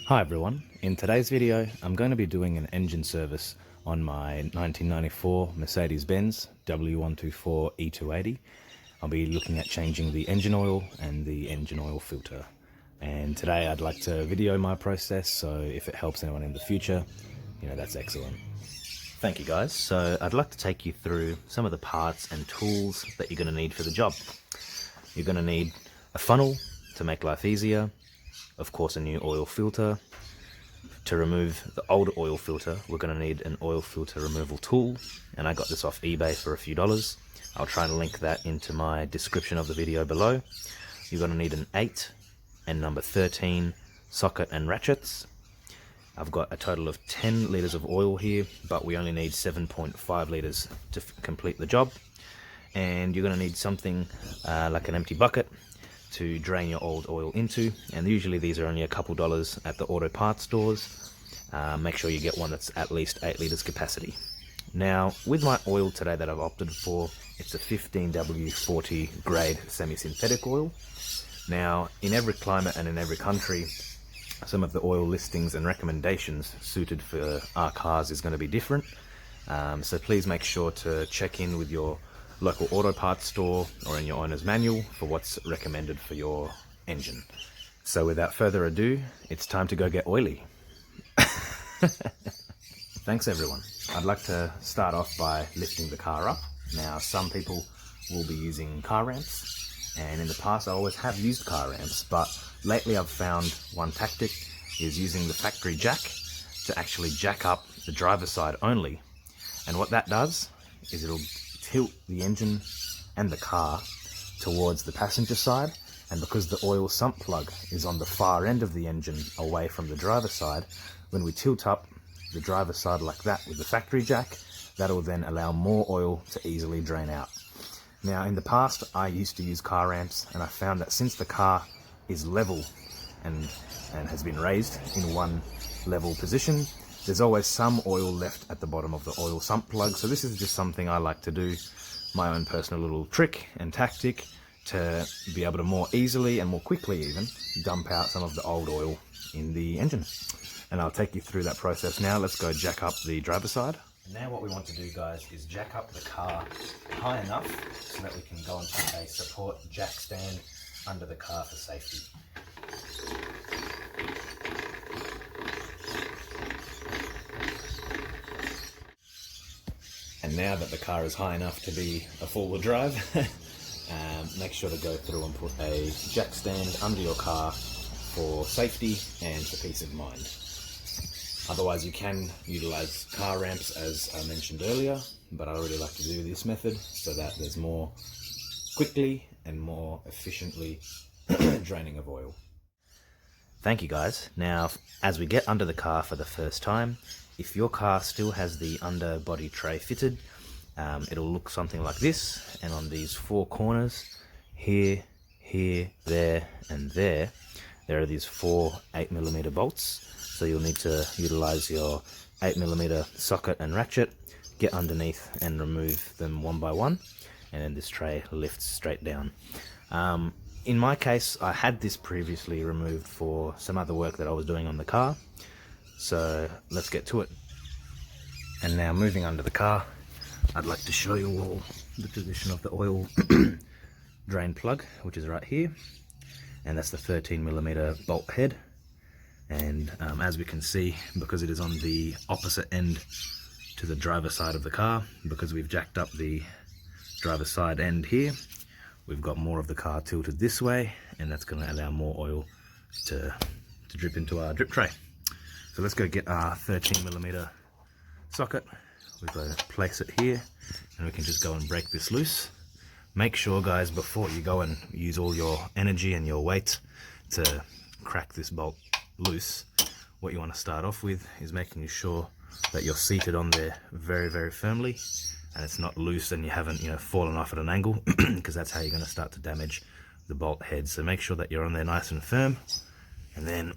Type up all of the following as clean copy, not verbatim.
Hi everyone, in today's video I'm going to be doing an engine service on my 1994 Mercedes Benz W124 e280. I'll be looking at changing the engine oil and the engine oil filter. And today I'd like to video my process, so if it helps anyone in the future, that's excellent. Thank you guys. So I'd like to take you through some of the parts and tools that you're going to need for the job. You're going to need a funnel to make life easier, of course a new oil filter. To remove the old oil filter, we're going to need an oil filter removal tool, and I got this off eBay for a few dollars. I'll try and link that into my description of the video below. You're going to need an 8 and number 13 socket and ratchets. I've got a total of 10 litres of oil here, but we only need 7.5 litres to complete the job. And you're going to need something like an empty bucket to drain your old oil into, and usually these are only a couple dollars at the auto parts stores. Make sure you get one that's at least 8 litres capacity. Now with my oil today that I've opted for, it's a 15W40 grade semi-synthetic oil. Now in every climate and in every country, some of the oil listings and recommendations suited for our cars is going to be different, so please make sure to check in with your local auto parts store or in your owner's manual for what's recommended for your engine. So without further ado, it's time to go get oily. Thanks everyone. I'd like to start off by lifting the car up. Now some people will be using car ramps, and in the past I always have used car ramps, but lately I've found one tactic is using the factory jack to actually jack up the driver's side only. And what that does is it'll tilt the engine and the car towards the passenger side, and because the oil sump plug is on the far end of the engine away from the driver's side, when we tilt up the driver's side like that with the factory jack, that'll then allow more oil to easily drain out. Now in the past I used to use car ramps, and I found that since the car is level and has been raised in one level position, there's always some oil left at the bottom of the oil sump plug. So this is just something I like to do, my own personal little trick and tactic to be able to more easily and more quickly even dump out some of the old oil in the engine. And I'll take you through that process now. Let's go jack up the driver's side. Now what we want to do, guys, is jack up the car high enough so that we can go and put a support jack stand under the car for safety. And now that the car is high enough to be a four-wheel drive, make sure to go through and put a jack stand under your car for safety and for peace of mind. Otherwise you can utilize car ramps as I mentioned earlier, but I really like to do this method so that there's more quickly and more efficiently draining of oil. Thank you guys. Now as we get under the car for the first time, if your car still has the underbody tray fitted, it'll look something like this, and on these four corners, here, there and there are these four 8mm bolts. So you'll need to utilize your 8mm socket and ratchet, get underneath and remove them one by one, and then this tray lifts straight down. In my case, I had this previously removed for some other work that I was doing on the car. So let's get to it. And now moving under the car, I'd like to show you all the position of the oil drain plug, which is right here, and that's the 13mm bolt head. And as we can see, because it is on the opposite end to the driver's side of the car, because we've jacked up the driver's side end here, we've got more of the car tilted this way, and that's going to allow more oil to drip into our drip tray. So let's go get our 13mm socket. We've got to place it here, and we can just go and break this loose. Make sure, guys, before you go and use all your energy and your weight to crack this bolt loose, what you want to start off with is making sure that you're seated on there very, very firmly, and it's not loose and you haven't, fallen off at an angle, because that's how you're going to start to damage the bolt head. So make sure that you're on there nice and firm, and then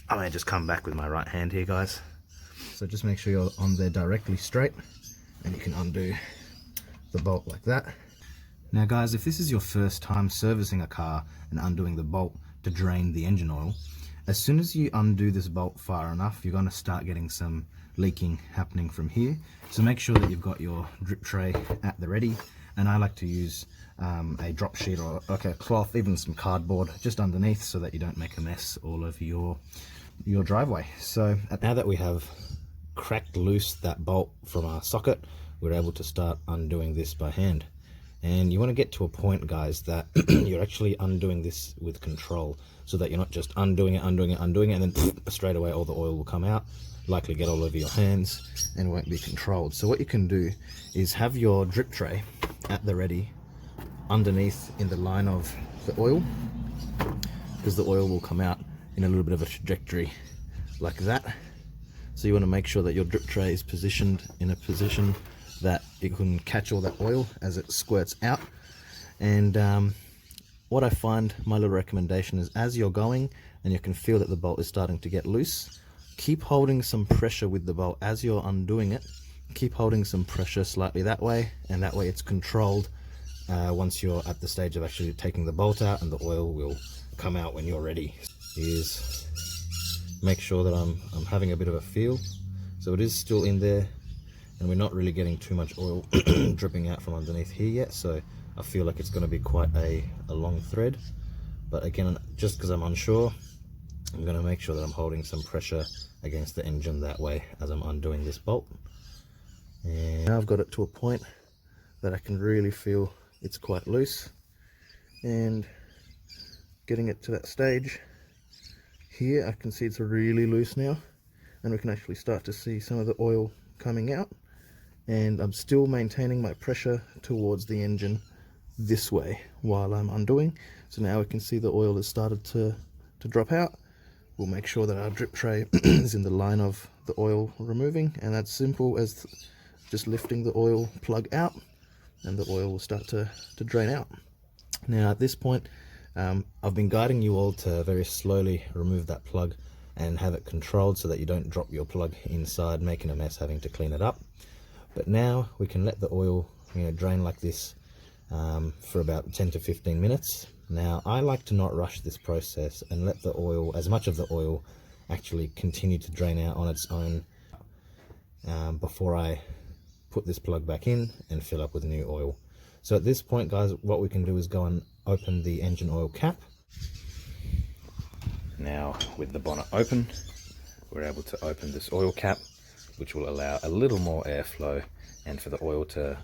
I'm going to just come back with my right hand here, guys. So just make sure you're on there directly straight, and you can undo the bolt like that. Now guys, if this is your first time servicing a car and undoing the bolt to drain the engine oil, As soon as you undo this bolt far enough, you're going to start getting some leaking happening from here. So make sure that you've got your drip tray at the ready, and I like to use a drop sheet or like a cloth, even some cardboard just underneath, so that you don't make a mess all over your driveway. So now that we have cracked loose that bolt from our socket, we're able to start undoing this by hand. And you want to get to a point, guys, that you're actually undoing this with control, so that you're not just undoing it, and then straight away all the oil will come out, likely get all over your hands, and won't be controlled. So what you can do is have your drip tray at the ready underneath in the line of the oil, because the oil will come out in a little bit of a trajectory like that. So you want to make sure that your drip tray is positioned in a position that it can catch all that oil as it squirts out. And what I find, my little recommendation is, as you're going and you can feel that the bolt is starting to get loose, keep holding some pressure with the bolt as you're undoing it. Keep holding some pressure slightly that way, and that way it's controlled. Once you're at the stage of actually taking the bolt out, and the oil will come out when you're ready, is make sure that I'm having a bit of a feel. So it is still in there, and we're not really getting too much oil dripping out from underneath here yet, so I feel like it's going to be quite a long thread. But again, just because I'm unsure, I'm going to make sure that I'm holding some pressure against the engine that way as I'm undoing this bolt. And now I've got it to a point that I can really feel it's quite loose, and getting it to that stage here, I can see it's really loose now, and we can actually start to see some of the oil coming out. And I'm still maintaining my pressure towards the engine this way while I'm undoing. So now we can see the oil has started to drop out. We'll make sure that our drip tray is in the line of the oil removing, and that's simple as just lifting the oil plug out, and the oil will start to drain out. Now at this point, I've been guiding you all to very slowly remove that plug and have it controlled so that you don't drop your plug inside, making a mess, having to clean it up. But now we can let the oil, drain like this for about 10 to 15 minutes. Now I like to not rush this process and let the oil, as much of the oil, actually continue to drain out on its own before I put this plug back in and fill up with new oil. So at this point, guys, what we can do is go and open the engine oil cap. Now with the bonnet open, we're able to open this oil cap, which will allow a little more airflow and for the oil to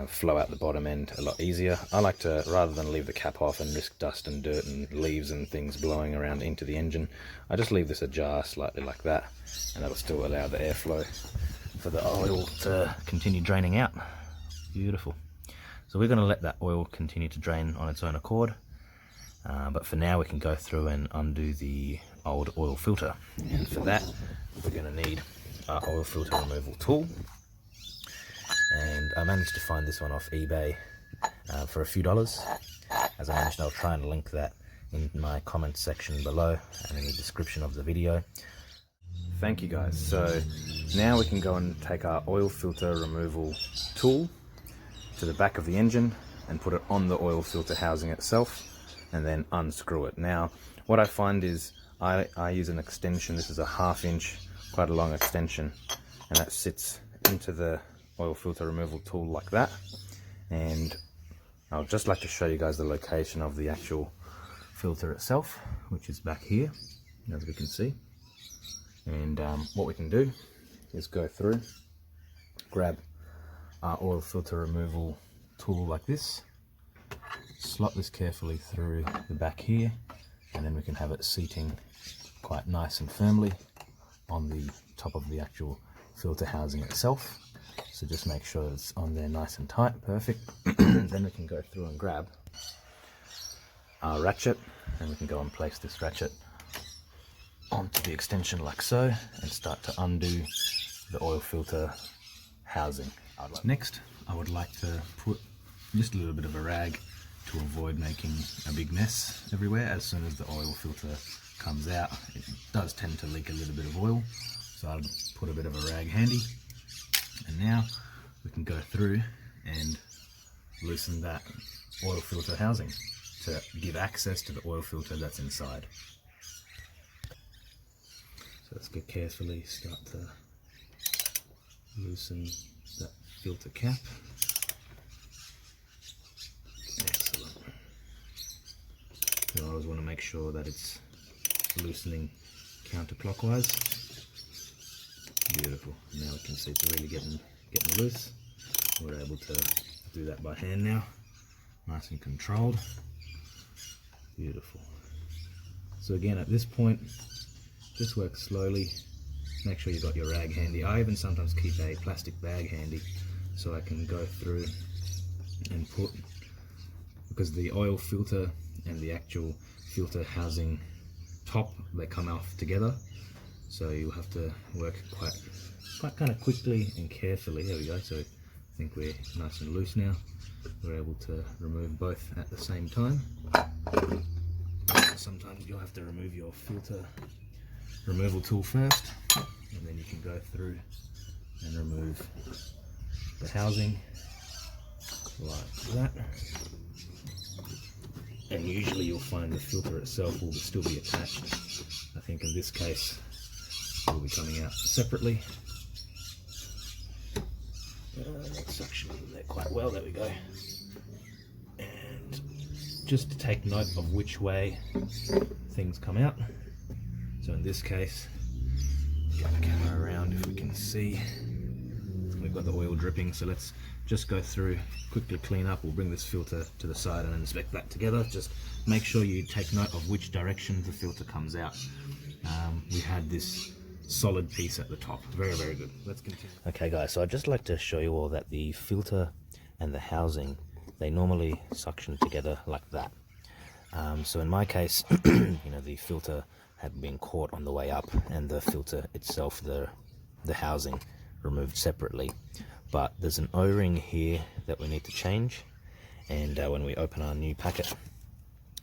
flow out the bottom end a lot easier. I like to, rather than leave the cap off and risk dust and dirt and leaves and things blowing around into the engine, I just leave this ajar slightly like that, and that'll still allow the airflow for the oil to continue draining out. Beautiful. So we're going to let that oil continue to drain on its own accord, but for now we can go through and undo the old oil filter, and for that we're going to need our oil filter removal tool. And I managed to find this one off eBay for a few dollars. As I mentioned, I'll try and link that in my comment section below and in the description of the video. Thank you guys. So now we can go and take our oil filter removal tool to the back of the engine and put it on the oil filter housing itself, and then unscrew it. Now what I find is I use an extension. This is a 1/2 inch, quite a long extension, and that sits into the oil filter removal tool like that. And I'll just like to show you guys the location of the actual filter itself, which is back here, as we can see. And what we can do is go through, grab our oil filter removal tool like this, slot this carefully through the back here, and then we can have it seating quite nice and firmly on the top of the actual filter housing itself. So just make sure it's on there nice and tight, perfect. Then we can go through and grab our ratchet, and we can go and place this ratchet onto the extension like so, and start to undo the oil filter housing. Next, I would like to put just a little bit of a rag to avoid making a big mess everywhere. As soon as the oil filter comes out, it does tend to leak a little bit of oil, so I'll put a bit of a rag handy. And now we can go through and loosen that oil filter housing to give access to the oil filter that's inside. let's go carefully start to loosen that filter cap. Excellent. You always want to make sure that it's loosening counterclockwise. Beautiful. Now we can see it's really getting loose. We're able to do that by hand now. Nice and controlled. Beautiful. So again, at this point, just work slowly. Make sure you've got your rag handy. I even sometimes keep a plastic bag handy so I can go through and put, because the oil filter and the actual filter housing top, they come off together. So you'll have to work quite kind of quickly and carefully. There we go. So I think we're nice and loose now. We're able to remove both at the same time. Sometimes you'll have to remove your filter removal tool first, and then you can go through and remove the housing like that. And usually you'll find the filter itself will still be attached. I think in this case it will be coming out separately. That's suctioning there quite well, there we go. And just to take note of which way things come out. So in this case, get the camera around if we can see. We've got the oil dripping, so let's just go through, quickly clean up. We'll bring this filter to the side and inspect that together. Just make sure you take note of which direction the filter comes out. We had this solid piece at the top. Very, very good. Let's continue. Okay guys, so I'd just like to show you all that the filter and the housing, they normally suction together like that. So in my case, you know, the filter had been caught on the way up and the filter itself, the housing, removed separately. But there's an O-ring here that we need to change, and when we open our new packet,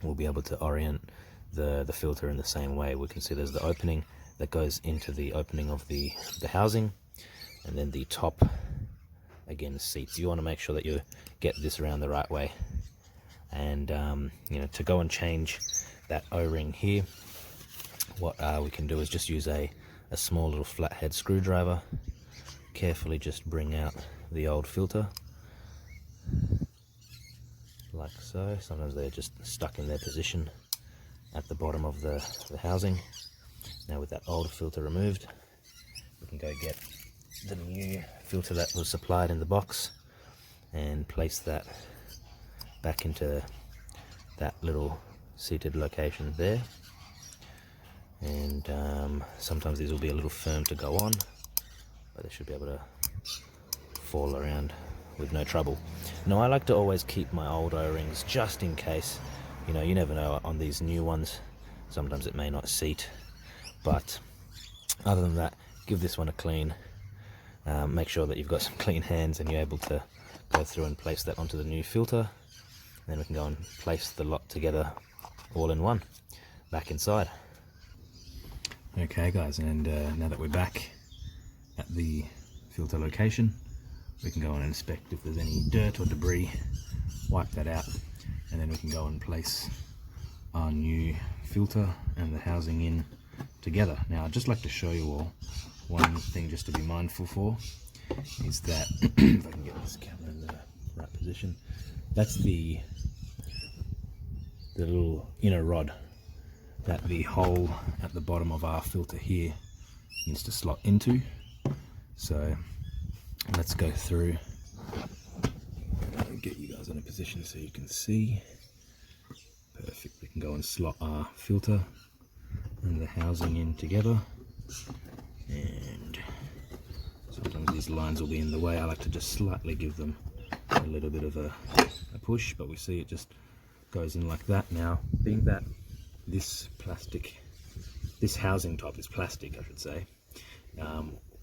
we'll be able to orient the filter in the same way. We can see there's the opening that goes into the opening of the housing, and then the top again seats. You want to make sure that you get this around the right way. And you know, to go and change that O-ring here, what we can do is just use a small little flathead screwdriver. Carefully just bring out the old filter like so. Sometimes they're just stuck in their position at the bottom of the housing. Now with that old filter removed, we can go get the new filter that was supplied in the box and place that back into that little seated location there. And sometimes these will be a little firm to go on, but they should be able to fall around with no trouble. Now I like to always keep my old O-rings just in case. You know, you never know on these new ones, sometimes it may not seat. But other than that, give this one a clean. Make sure that you've got some clean hands and you're able to go through and place that onto the new filter. And then we can go and place the lot together all in one, back inside. Okay guys, and now that we're back at the filter location, we can go and inspect if there's any dirt or debris, wipe that out, and then we can go and place our new filter and the housing in together. Now I'd just like to show you all one thing just to be mindful for, is that if I can get this camera in the right position, that's the little inner rod that the hole at the bottom of our filter here needs to slot into. So let's go through and get you guys in a position so you can see. Perfect. We can go and slot our filter and the housing in together, and sometimes these lines will be in the way. I like to just slightly give them a little bit of a push, but we see it just goes in like that. Now, being that this housing top is plastic, I should say,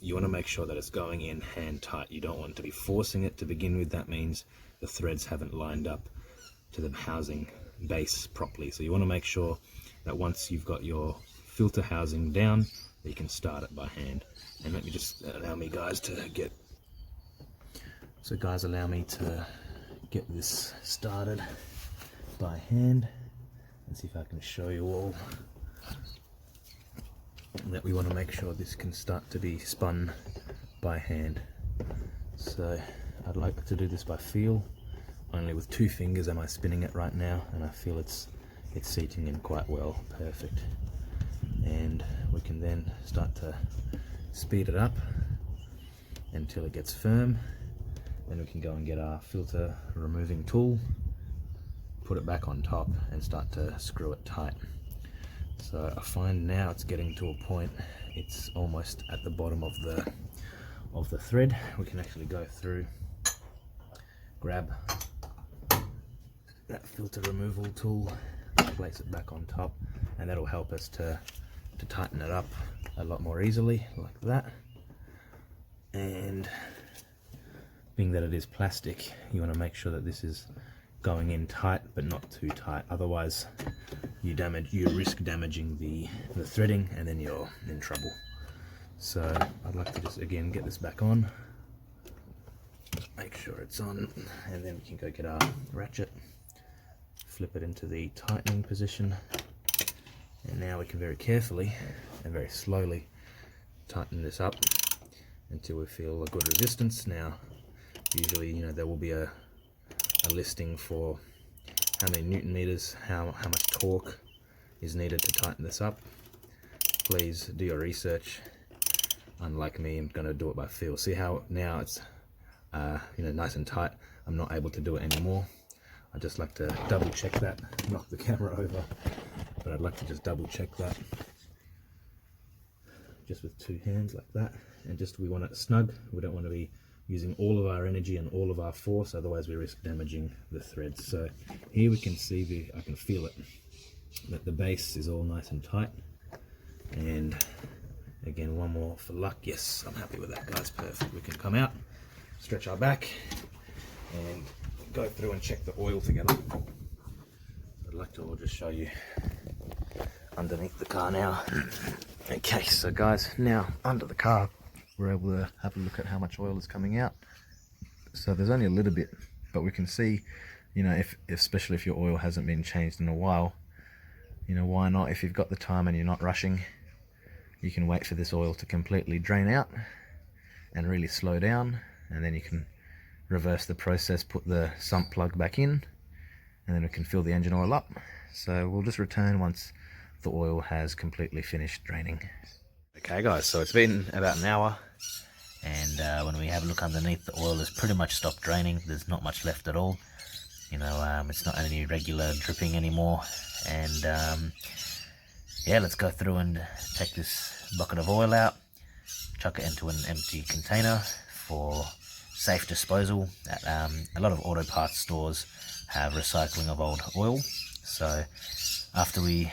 you want to make sure that it's going in hand tight. You don't want to be forcing it to begin with. That means the threads haven't lined up to the housing base properly. So you want to make sure that once you've got your filter housing down, you can start it by hand. And let me just allow me guys to get this started by hand and see if I can show you all that we want to make sure this can start to be spun by hand. So I'd like to do this by feel. Only with 2 fingers am I spinning it right now, and I feel it's seating in quite well. Perfect. And we can then start to speed it up until it gets firm. Then we can go and get our filter removing tool, put it back on top and start to screw it tight. So I find now it's getting to a point, it's almost at the bottom of the thread. We can actually go through, grab that filter removal tool, place it back on top, and that'll help us to tighten it up a lot more easily, like that. And being that it is plastic, you want to make sure that this is going in tight but not too tight, otherwise you risk damaging the threading and then you're in trouble. So I'd like to just again get this back on, make sure it's on, and then we can go get our ratchet, flip it into the tightening position, and now we can very carefully and very slowly tighten this up until we feel a good resistance. Now usually, you know, there will be a listing for how many Newton meters, how much torque is needed to tighten this up. Please do your research. Unlike me, I'm going to do it by feel. See how now it's you know, nice and tight. I'm not able to do it anymore. I just like to double check that. Knock the camera over, but I'd like to just double check that just with 2 hands like that. And just, we want it snug. We don't want to be using all of our energy and all of our force, otherwise we risk damaging the threads. So here we can see, I can feel it, that the base is all nice and tight. And again, one more for luck. Yes, I'm happy with that, guys. Perfect. We can come out, stretch our back, and go through and check the oil together. I'd like to just show you underneath the car now. Okay, so guys, now under the car, we're able to have a look at how much oil is coming out. So there's only a little bit, but we can see, you know, especially if your oil hasn't been changed in a while, you know, why not? If you've got the time and you're not rushing, you can wait for this oil to completely drain out and really slow down, and then you can reverse the process, put the sump plug back in, and then we can fill the engine oil up. So we'll just return once the oil has completely finished draining. Okay guys, so it's been about an hour, and when we have a look underneath, the oil has pretty much stopped draining. There's not much left at all. You know, it's not any regular dripping anymore. And yeah, let's go through and take this bucket of oil out, chuck it into an empty container for safe disposal. A lot of auto parts stores have recycling of old oil. So after we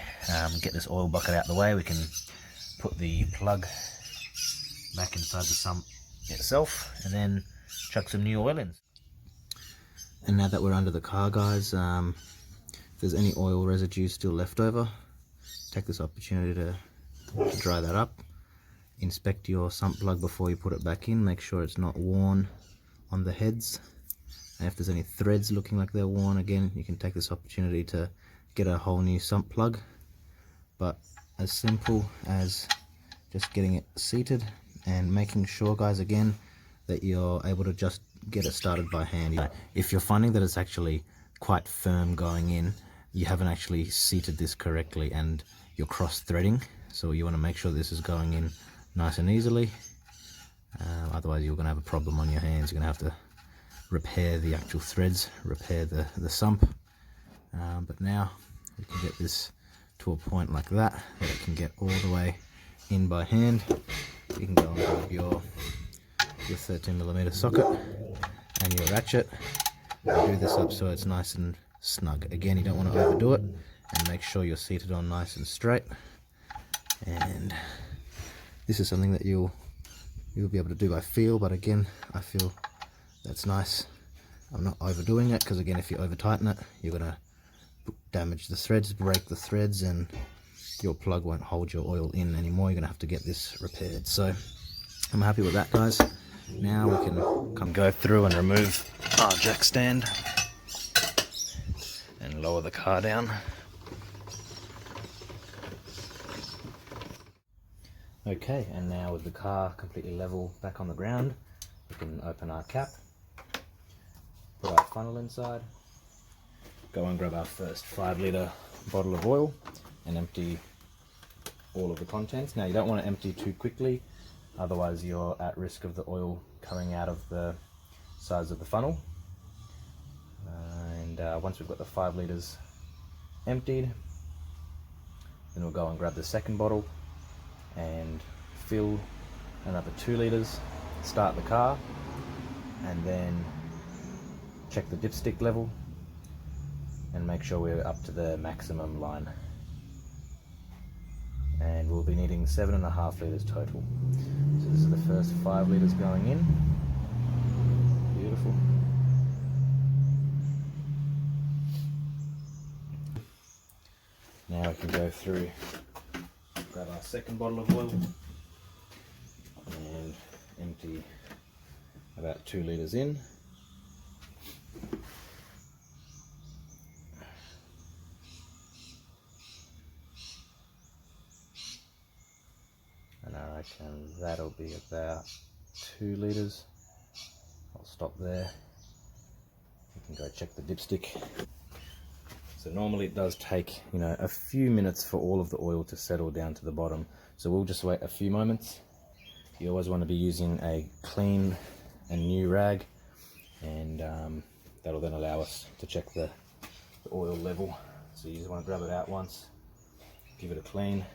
get this oil bucket out the way, we can put the plug back inside the sump itself and then chuck some new oil in. And now that we're under the car, guys, if there's any oil residue still left over, take this opportunity to dry that up. Inspect your sump plug before you put it back in, make sure it's not worn on the heads, and if there's any threads looking like they're worn, again, you can take this opportunity to get a whole new sump plug. But as simple as just getting it seated and making sure, guys, again, that you're able to just get it started by hand. If you're finding that it's actually quite firm going in, you haven't actually seated this correctly and you're cross threading, so you want to make sure this is going in nice and easily. Otherwise you're going to have a problem on your hands. You're going to have to repair the actual threads, repair the sump. But now you can get this to a point like that it can get all the way in by hand. You can go and grab your 13mm socket and your ratchet and do this up so it's nice and snug. Again, you don't want to overdo it, and make sure you're seated on nice and straight. And this is something that you'll be able to do by feel, but again, I feel that's nice. I'm not overdoing it, because again, if you over tighten it, you're gonna damage the threads, break the threads, and your plug won't hold your oil in anymore. You're gonna have to get this repaired. So I'm happy with that, guys. Now we can go through and remove our jack stand and lower the car down. Okay, and now with the car completely level back on the ground, we can open our cap, put our funnel inside, go and grab our first 5 litre bottle of oil and empty all of the contents. Now you don't want to empty too quickly, otherwise you're at risk of the oil coming out of the sides of the funnel. Once we've got the 5 litres emptied, then we'll go and grab the second bottle and fill another 2 litres, start the car, and then check the dipstick level and make sure we're up to the maximum line. And we'll be needing 7.5 litres total. So this is the first 5 litres going in. Beautiful. Now we can go through, grab our second bottle of oil and empty about 2 litres in. And I reckon that'll be about 2 litres. I'll stop there. You can go check the dipstick. So normally it does take, a few minutes for all of the oil to settle down to the bottom. So we'll just wait a few moments. You always want to be using a clean and new rag, and that'll then allow us to check the oil level. So you just want to grab it out once, give it a clean.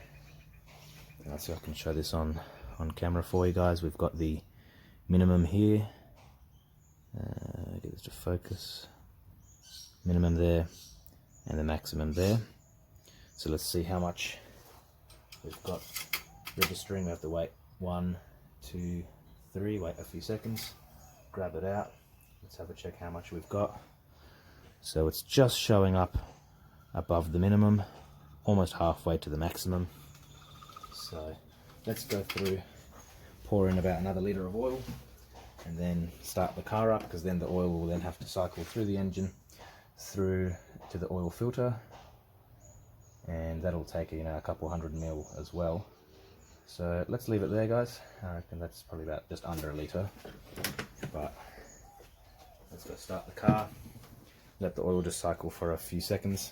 And so I can show this on camera for you guys. We've got the minimum here. Get this to focus. Minimum there. And the maximum there. So let's see how much we've got registering. We have to wait 1, 2, 3, wait a few seconds, grab it out. Let's have a check how much we've got. So it's just showing up above the minimum, almost halfway to the maximum. So let's go through, pour in about another litre of oil, and then start the car up, because then the oil will then have to cycle through the engine, through to the oil filter, and that'll take a couple 100 mil as well. So let's leave it there, guys. I reckon that's probably about just under a litre. But let's go start the car, let the oil just cycle for a few seconds,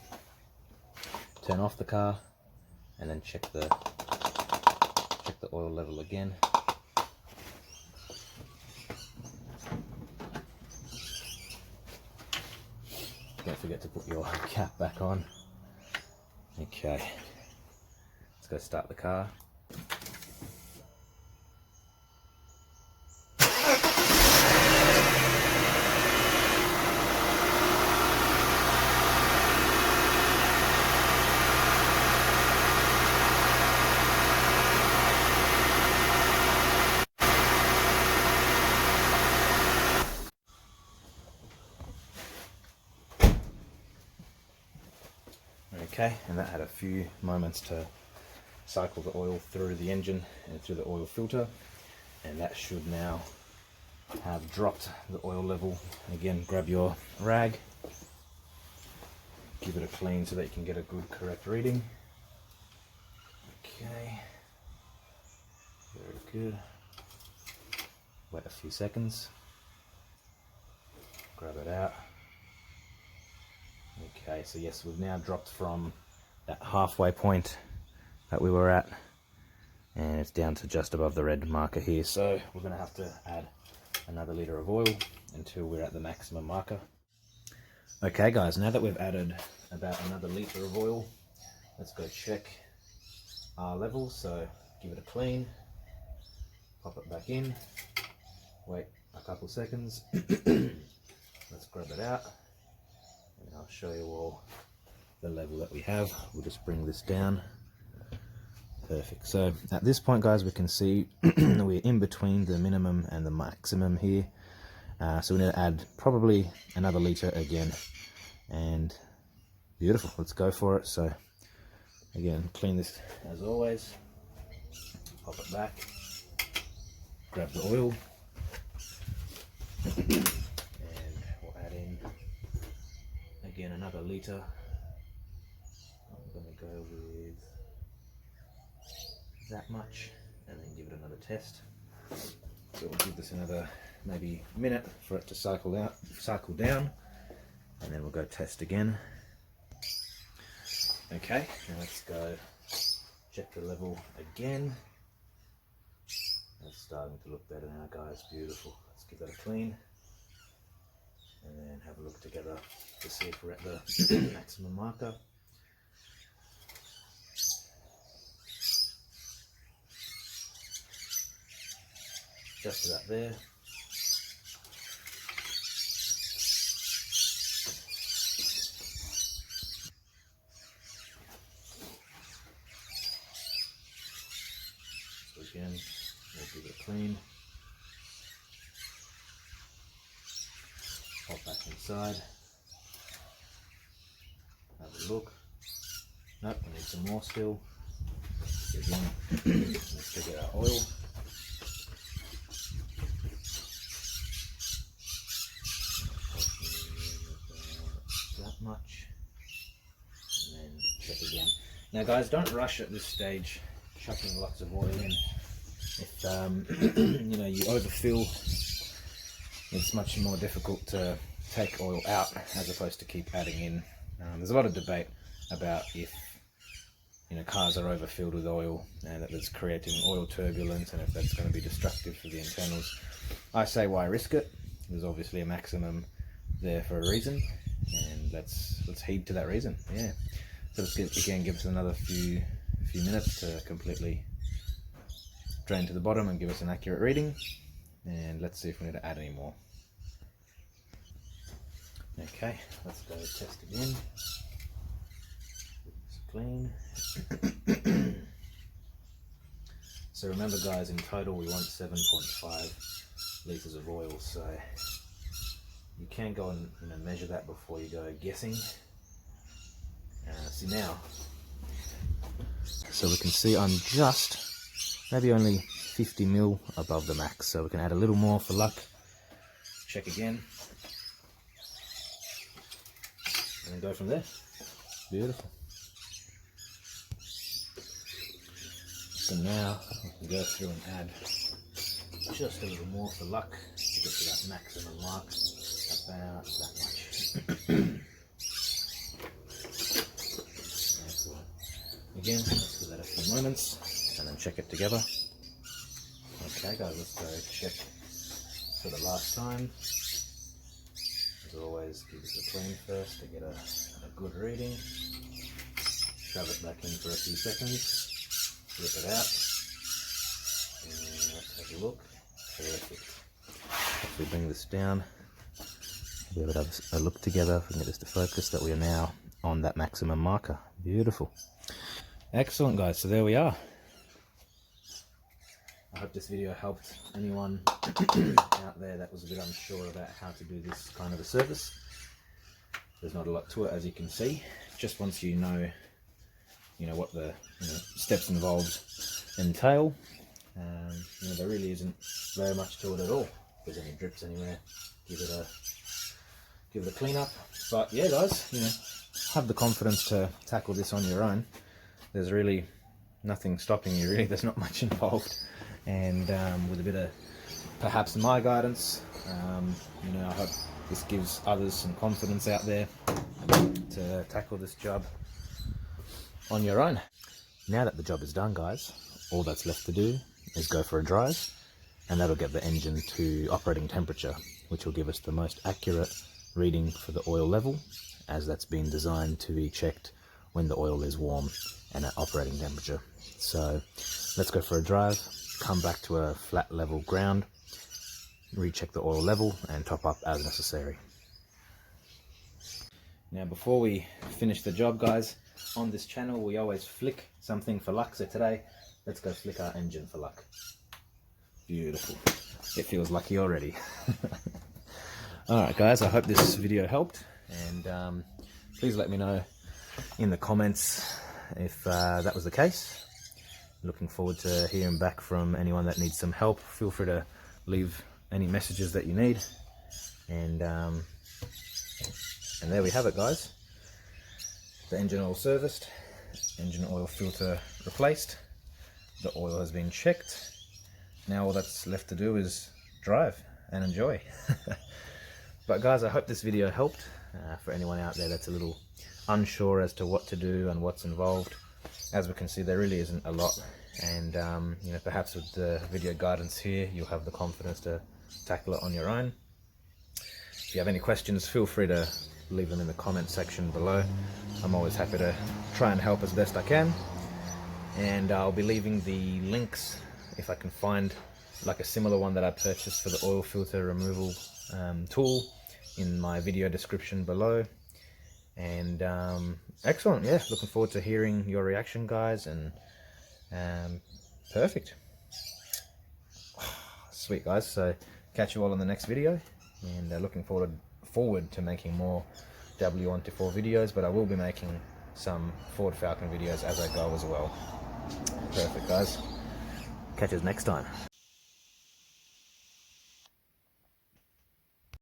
turn off the car, and then check the oil level again. Don't forget to put your cap back on. Okay, let's go start the car. Okay, and that had a few moments to cycle the oil through the engine and through the oil filter, and that should now have dropped the oil level. And again, grab your rag, give it a clean so that you can get a good correct reading. Okay, very good. Wait a few seconds, grab it out. Okay, so yes, we've now dropped from that halfway point that we were at, and it's down to just above the red marker here. So we're going to have to add another litre of oil until we're at the maximum marker. Okay guys, now that we've added about another litre of oil, let's go check our level. So give it a clean, pop it back in, wait a couple seconds, let's grab it out. And I'll show you all the level that we have. We'll just bring this down. Perfect. So at this point, guys, we can see we're in between the minimum and the maximum here. So we need to add probably another litre again. And beautiful. Let's go for it. So again, clean this as always. Pop it back. Grab the oil. Again, another litre. I'm going to go with that much, and then give it another test. So we'll give this another maybe minute for it to cycle down, and then we'll go test again. Okay, now let's go check the level again. It's starting to look better now, guys. Beautiful. Let's give that a clean, and then have a look together to see if we're at the maximum marker. Just about there. So again, we'll give it a clean. Pop back inside. Have a look. Nope, we need some more still. Again, let's check out our oil. That much. And then check again. Now guys, don't rush at this stage chucking lots of oil in. If you know, you overfill, it's much more difficult to take oil out as opposed to keep adding in. There's a lot of debate about if, you know, cars are overfilled with oil and that it's creating oil turbulence, and if that's going to be destructive for the internals. I say, why risk it? There's obviously a maximum there for a reason, and let's heed to that reason. Yeah. So let's give us another few minutes to completely drain to the bottom and give us an accurate reading, and let's see if we need to add any more. Okay, let's go test again. It's clean. So remember guys, in total we want 7.5 litres of oil, so you can go and, you know, measure that before you go guessing. See now, so we can see I'm just maybe only 50 mil above the max, so we can add a little more for luck. Check again, and then go from there. Beautiful. So now we can go through and add just a little more for luck to get to that maximum mark, about that much. Excellent. Again, let's give that a few moments and then check it together. Okay guys, let's go check for the last time. As always, give us a clean first to get a good reading. Shove it back in for a few seconds, rip it out, and let's have a look. Perfect. If we bring this down, we'll be able to have a look together. If we can get this to focus, that we are now on that maximum marker. Beautiful. Excellent guys, so there we are. I hope this video helped anyone out there that was a bit unsure about how to do this kind of a service. There's not a lot to it, as you can see. Just once you know what the steps involved entail, there really isn't very much to it at all. If there's any drips anywhere, give it a clean up. But yeah guys, have the confidence to tackle this on your own. There's really nothing stopping you, really. There's not much involved, and with a bit of perhaps my guidance, I hope this gives others some confidence out there to tackle this job on your own. Now that the job is done guys, all that's left to do is go for a drive, and that'll get the engine to operating temperature, which will give us the most accurate reading for the oil level, as that's been designed to be checked when the oil is warm and at operating temperature. So let's go for a drive, come back to a flat level ground, recheck the oil level and top up as necessary. Now before we finish the job guys, on this channel we always flick something for luck, so today let's go flick our engine for luck. Beautiful. It feels lucky already. Alright guys, I hope this video helped, and please let me know in the comments if that was the case. Looking forward to hearing back from anyone that needs some help. Feel free to leave any messages that you need, and there we have it guys. The engine oil serviced, engine oil filter replaced, The oil has been checked. Now all that's left to do is drive and enjoy. But guys, I hope this video helped for anyone out there that's a little unsure as to what to do and what's involved. As we can see, there really isn't a lot, and you know, perhaps with the video guidance here you'll have the confidence to tackle it on your own. If you have any questions, feel free to leave them in the comment section below. I'm always happy to try and help as best I can, and I'll be leaving the links, if I can find like a similar one that I purchased for the oil filter removal tool, in my video description below. And excellent, yeah, looking forward to hearing your reaction, guys. And perfect, sweet guys. So catch you all in the next video, and looking forward to making more W124 videos, but I will be making some Ford Falcon videos as I go as well. Perfect guys, catch us next time.